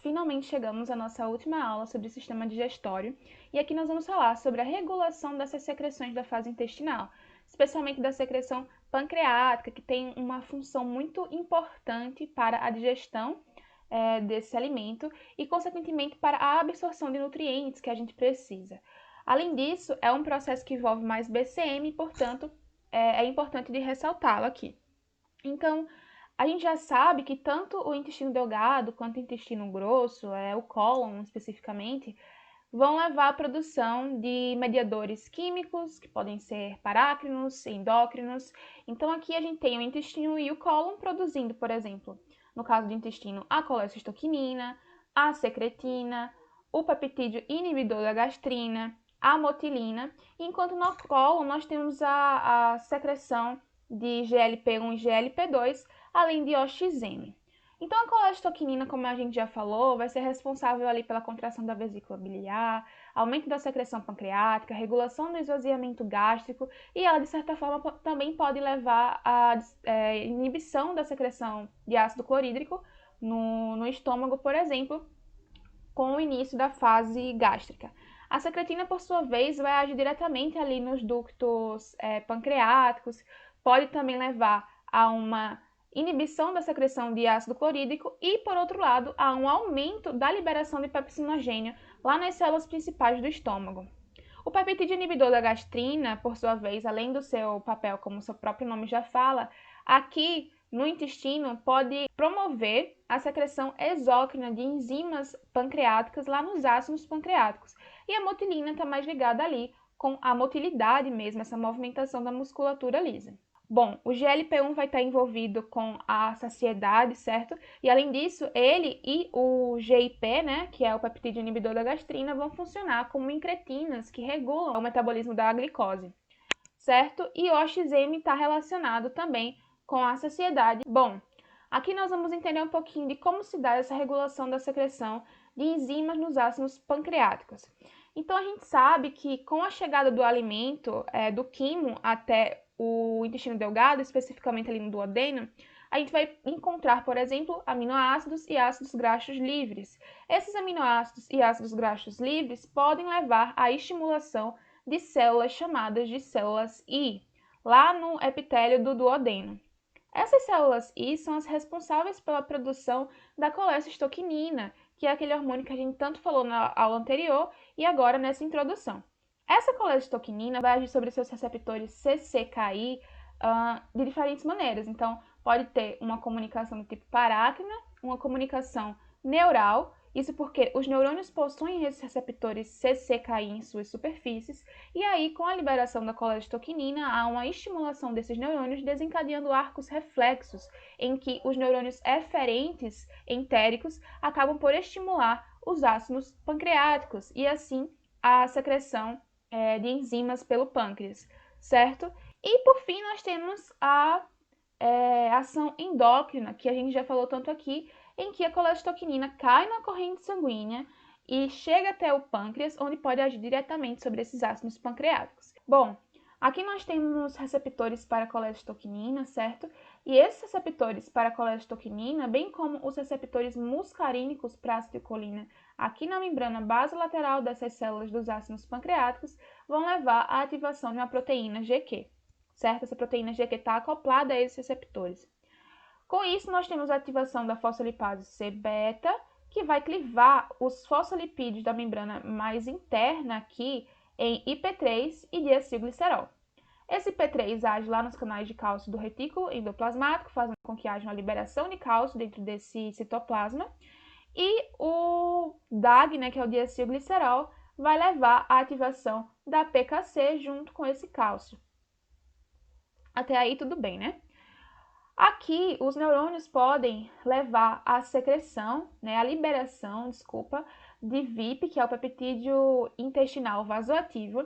finalmente chegamos à nossa última aula sobre o sistema digestório e aqui nós vamos falar sobre a regulação dessas secreções da fase intestinal, especialmente da secreção pancreática, que tem uma função muito importante para a digestão desse alimento e, consequentemente, para a absorção de nutrientes que a gente precisa. Além disso, é um processo que envolve mais BCM e, portanto, é importante de ressaltá-lo aqui. Então, a gente já sabe que tanto o intestino delgado quanto o intestino grosso, o cólon especificamente, vão levar à produção de mediadores químicos, que podem ser parácrinos, endócrinos. Então, aqui a gente tem o intestino e o cólon produzindo, por exemplo, no caso do intestino, a colecistoquinina, a secretina, o peptídeo inibidor da gastrina, a motilina, enquanto no cólon nós temos a secreção de GLP-1 e GLP-2, além de OXM. Então, a colecistoquinina, como a gente já falou, vai ser responsável ali pela contração da vesícula biliar, aumento da secreção pancreática, regulação do esvaziamento gástrico e ela, de certa forma, também pode levar à inibição da secreção de ácido clorídrico no estômago, por exemplo, com o início da fase gástrica. A secretina, por sua vez, vai agir diretamente ali nos ductos pancreáticos, pode também levar a uma inibição da secreção de ácido clorídrico e, por outro lado, a um aumento da liberação de pepsinogênio lá nas células principais do estômago. O peptídeo inibidor da gastrina, por sua vez, além do seu papel, como seu próprio nome já fala, aqui no intestino pode promover a secreção exócrina de enzimas pancreáticas lá nos ácidos pancreáticos. E a motilina está mais ligada ali com a motilidade mesmo, essa movimentação da musculatura lisa. Bom, o GLP-1 vai estar envolvido com a saciedade, certo? E além disso, ele e o GIP, né, que é o peptídeo inibidor da gastrina, vão funcionar como incretinas que regulam o metabolismo da glicose, certo? E o OXM está relacionado também com a saciedade. Bom, aqui nós vamos entender um pouquinho de como se dá essa regulação da secreção de enzimas nos ácidos pancreáticos. Então, a gente sabe que com a chegada do alimento, do quimo até o intestino delgado, especificamente ali no duodeno, a gente vai encontrar, por exemplo, aminoácidos e ácidos graxos livres. Esses aminoácidos e ácidos graxos livres podem levar à estimulação de células chamadas de células I, lá no epitélio do duodeno. Essas células I são as responsáveis pela produção da colecistoquinina, que é aquele hormônio que a gente tanto falou na aula anterior e agora nessa introdução. Essa colecistoquinina vai agir sobre seus receptores CCKI de diferentes maneiras. Então, pode ter uma comunicação do tipo parácrina, uma comunicação neural, isso porque os neurônios possuem esses receptores CCKI em suas superfícies, e aí, com a liberação da colecistoquinina, há uma estimulação desses neurônios, desencadeando arcos reflexos, em que os neurônios eferentes entéricos acabam por estimular os ácidos pancreáticos, e assim a secreção de enzimas pelo pâncreas, certo? E por fim, nós temos a ação endócrina, que a gente já falou tanto aqui, em que a colecistoquinina cai na corrente sanguínea e chega até o pâncreas, onde pode agir diretamente sobre esses ácidos pancreáticos. Bom, aqui nós temos receptores para colecistoquinina, certo? E esses receptores para colecistoquinina, bem como os receptores muscarínicos para acetilcolina, aqui na membrana basolateral dessas células dos ácidos pancreáticos, vão levar à ativação de uma proteína GQ, certo? Essa proteína GQ está acoplada a esses receptores. Com isso, nós temos a ativação da fosfolipase C-beta, que vai clivar os fosfolipídios da membrana mais interna aqui em IP3 e diacilglicerol. Esse IP3 age lá nos canais de cálcio do retículo endoplasmático, fazendo com que haja uma liberação de cálcio dentro desse citoplasma. E o DAG, né, que é o diacilglicerol, vai levar à ativação da PKC junto com esse cálcio. Até aí tudo bem, né? Aqui, os neurônios podem levar à secreção, né, à liberação, de VIP, que é o peptídeo intestinal vasoativo,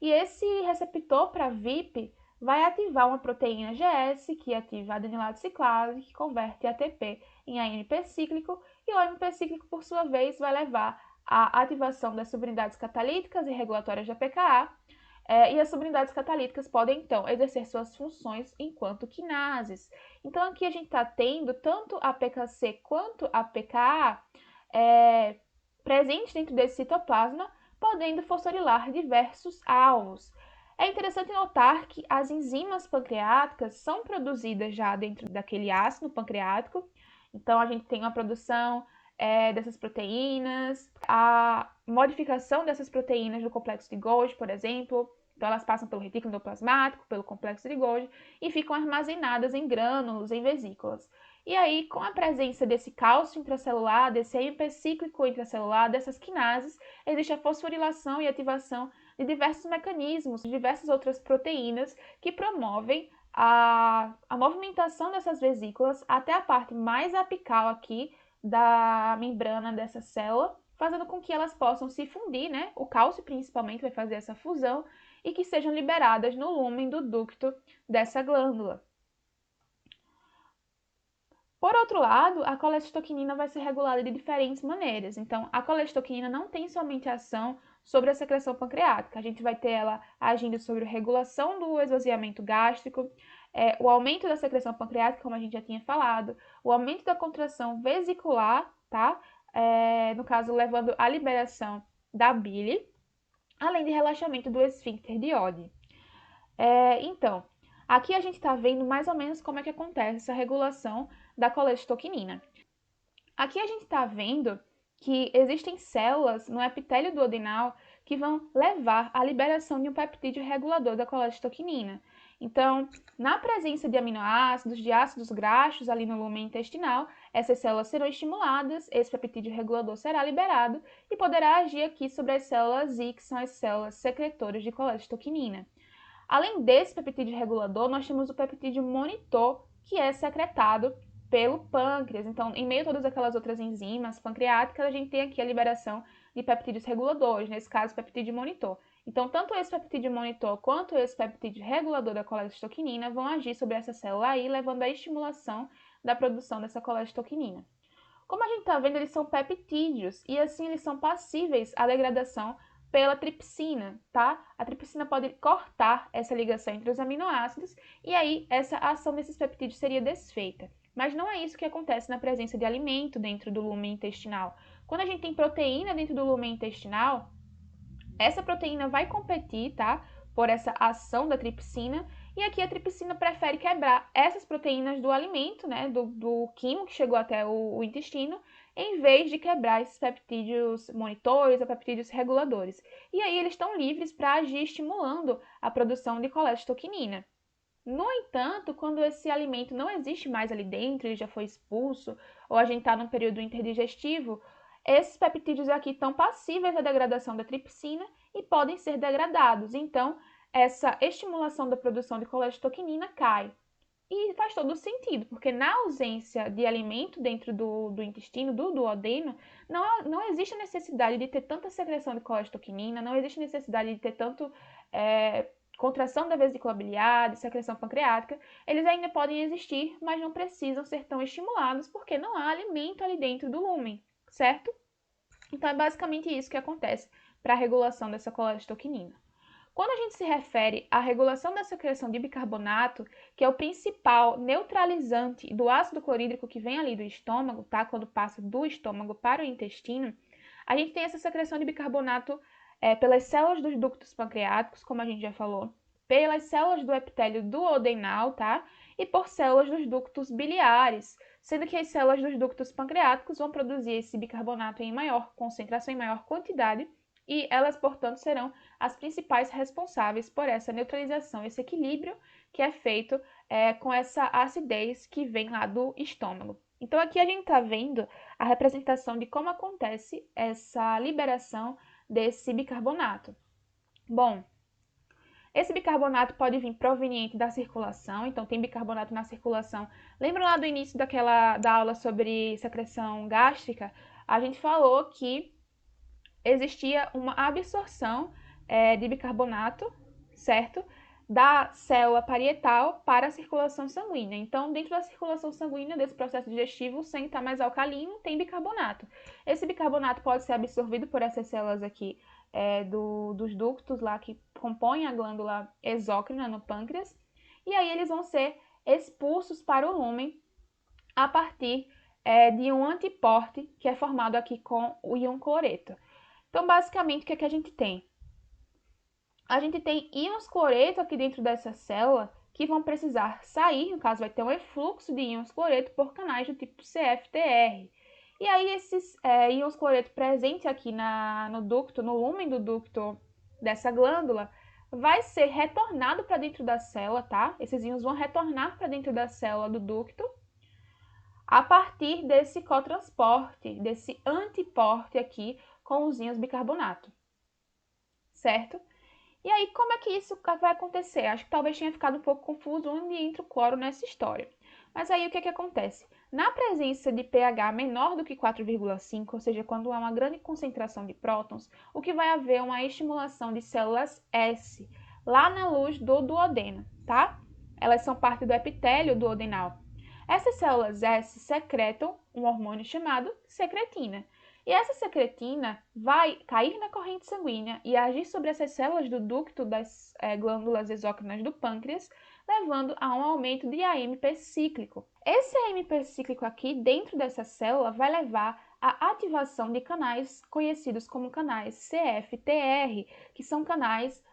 e esse receptor para VIP vai ativar uma proteína GS, que ativa a adenilado ciclase, que converte ATP em AMP cíclico, e o AMP cíclico, por sua vez, vai levar à ativação das subunidades catalíticas e regulatórias da PKA, e as subunidades catalíticas podem, então, exercer suas funções enquanto quinases. Então, aqui a gente está tendo tanto a PKC quanto a PKA presentes dentro desse citoplasma, podendo fosforilar diversos alvos. É interessante notar que as enzimas pancreáticas são produzidas já dentro daquele ácido pancreático, então a gente tem uma produção dessas proteínas, a modificação dessas proteínas do complexo de Golgi, por exemplo. Então, elas passam pelo retículo endoplasmático, pelo complexo de Golgi e ficam armazenadas em grânulos, em vesículas. E aí, com a presença desse cálcio intracelular, desse AMP cíclico intracelular, dessas quinases, existe a fosforilação e ativação de diversos mecanismos, de diversas outras proteínas que promovem a movimentação dessas vesículas até a parte mais apical aqui da membrana dessa célula, fazendo com que elas possam se fundir, né? O cálcio principalmente vai fazer essa fusão e que sejam liberadas no lúmen do ducto dessa glândula. Por outro lado, a colecistoquinina vai ser regulada de diferentes maneiras. Então, a colecistoquinina não tem somente ação sobre a secreção pancreática. A gente vai ter ela agindo sobre a regulação do esvaziamento gástrico, o aumento da secreção pancreática, como a gente já tinha falado, o aumento da contração vesicular, tá? No caso, levando à liberação da bile, além de relaxamento do esfíncter de Oddi. Então, aqui a gente está vendo mais ou menos como é que acontece essa regulação da colecistoquinina. Aqui a gente está vendo que existem células no epitélio duodenal que vão levar à liberação de um peptídeo regulador da colecistoquinina. Então, na presença de aminoácidos, de ácidos graxos ali no lumen intestinal, essas células serão estimuladas, esse peptídeo regulador será liberado e poderá agir aqui sobre as células I, que são as células secretoras de colecistoquinina. Além desse peptídeo regulador, nós temos o peptídeo monitor, que é secretado pelo pâncreas. Então, em meio a todas aquelas outras enzimas pancreáticas, a gente tem aqui a liberação de peptídeos reguladores, nesse caso, peptídeo monitor. Então, tanto esse peptídeo monitor quanto esse peptídeo regulador da colecistoquinina vão agir sobre essa célula aí, levando à estimulação da produção dessa colecistoquinina. Como a gente está vendo, eles são peptídeos e assim eles são passíveis à degradação pela tripsina, tá? A tripsina pode cortar essa ligação entre os aminoácidos e aí essa ação desses peptídeos seria desfeita. Mas não é isso que acontece na presença de alimento dentro do lumen intestinal. Quando a gente tem proteína dentro do lumen intestinal, essa proteína vai competir, tá? Por essa ação da tripsina, e aqui a tripsina prefere quebrar essas proteínas do alimento, né? Do quimo que chegou até o intestino, em vez de quebrar esses peptídeos monitores ou peptídeos reguladores. E aí eles estão livres para agir estimulando a produção de colecistoquinina. No entanto, quando esse alimento não existe mais ali dentro, ele já foi expulso, ou a gente está num período interdigestivo, esses peptídeos aqui estão passíveis à degradação da tripsina e podem ser degradados. Então, essa estimulação da produção de colecistoquinina cai. E faz todo sentido, porque na ausência de alimento dentro do intestino, do duodeno, não existe a necessidade de ter tanta secreção de colecistoquinina, não existe necessidade de ter tanto contração da vesícula biliar, de secreção pancreática. Eles ainda podem existir, mas não precisam ser tão estimulados, porque não há alimento ali dentro do lúmen, certo? Então, é basicamente isso que acontece para a regulação dessa colecistoquinina. Quando a gente se refere à regulação da secreção de bicarbonato, que é o principal neutralizante do ácido clorídrico que vem ali do estômago, tá? Quando passa do estômago para o intestino, a gente tem essa secreção de bicarbonato pelas células dos ductos pancreáticos, como a gente já falou, pelas células do epitélio duodenal, tá? E por células dos ductos biliares, sendo que as células dos ductos pancreáticos vão produzir esse bicarbonato em maior concentração, em maior quantidade, e elas, portanto, serão as principais responsáveis por essa neutralização, esse equilíbrio que é feito com essa acidez que vem lá do estômago. Então, aqui a gente está vendo a representação de como acontece essa liberação desse bicarbonato. Bom, esse bicarbonato pode vir proveniente da circulação, então tem bicarbonato na circulação. Lembra lá do início da aula sobre secreção gástrica? A gente falou que existia uma absorção de bicarbonato, certo? Da célula parietal para a circulação sanguínea. Então, dentro da circulação sanguínea, desse processo digestivo, o sangue está mais alcalino, tem bicarbonato. Esse bicarbonato pode ser absorvido por essas células aqui dos ductos lá que compõem a glândula exócrina no pâncreas, e aí eles vão ser expulsos para o lúmen a partir de íon antiporte, que é formado aqui com o íon cloreto. Então, basicamente, o que é que a gente tem? A gente tem íons cloreto aqui dentro dessa célula que vão precisar sair, no caso vai ter um efluxo de íons cloreto por canais do tipo CFTR. E aí esses íons cloreto presentes aqui no ducto, no lumen do ducto dessa glândula, vai ser retornado para dentro da célula, tá? Esses íons vão retornar para dentro da célula do ducto a partir desse cotransporte, desse antiporte aqui com os íons bicarbonato, certo? E aí, como é que isso vai acontecer? Acho que talvez tenha ficado um pouco confuso onde entra o cloro nessa história. Mas aí, o que é que acontece? Na presença de pH menor do que 4,5, ou seja, quando há uma grande concentração de prótons, o que vai haver é uma estimulação de células S, lá na luz do duodeno, tá? Elas são parte do epitélio duodenal. Essas células S secretam um hormônio chamado secretina. E essa secretina vai cair na corrente sanguínea e agir sobre essas células do ducto das glândulas exócrinas do pâncreas, levando a um aumento de AMP cíclico. Esse AMP cíclico aqui, dentro dessa célula, vai levar à ativação de canais conhecidos como canais CFTR, que são canais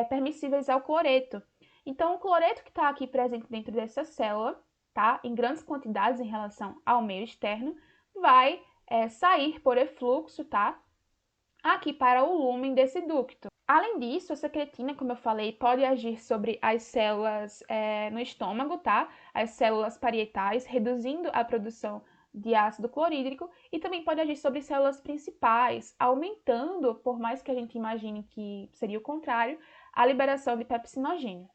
permissíveis ao cloreto. Então, o cloreto que está aqui presente dentro dessa célula, tá, em grandes quantidades em relação ao meio externo, vai sair por efluxo, tá? Aqui para o lumen desse ducto. Além disso, a secretina, como eu falei, pode agir sobre as células no estômago, tá? As células parietais, reduzindo a produção de ácido clorídrico, e também pode agir sobre células principais, aumentando, por mais que a gente imagine que seria o contrário, a liberação de pepsinogênio.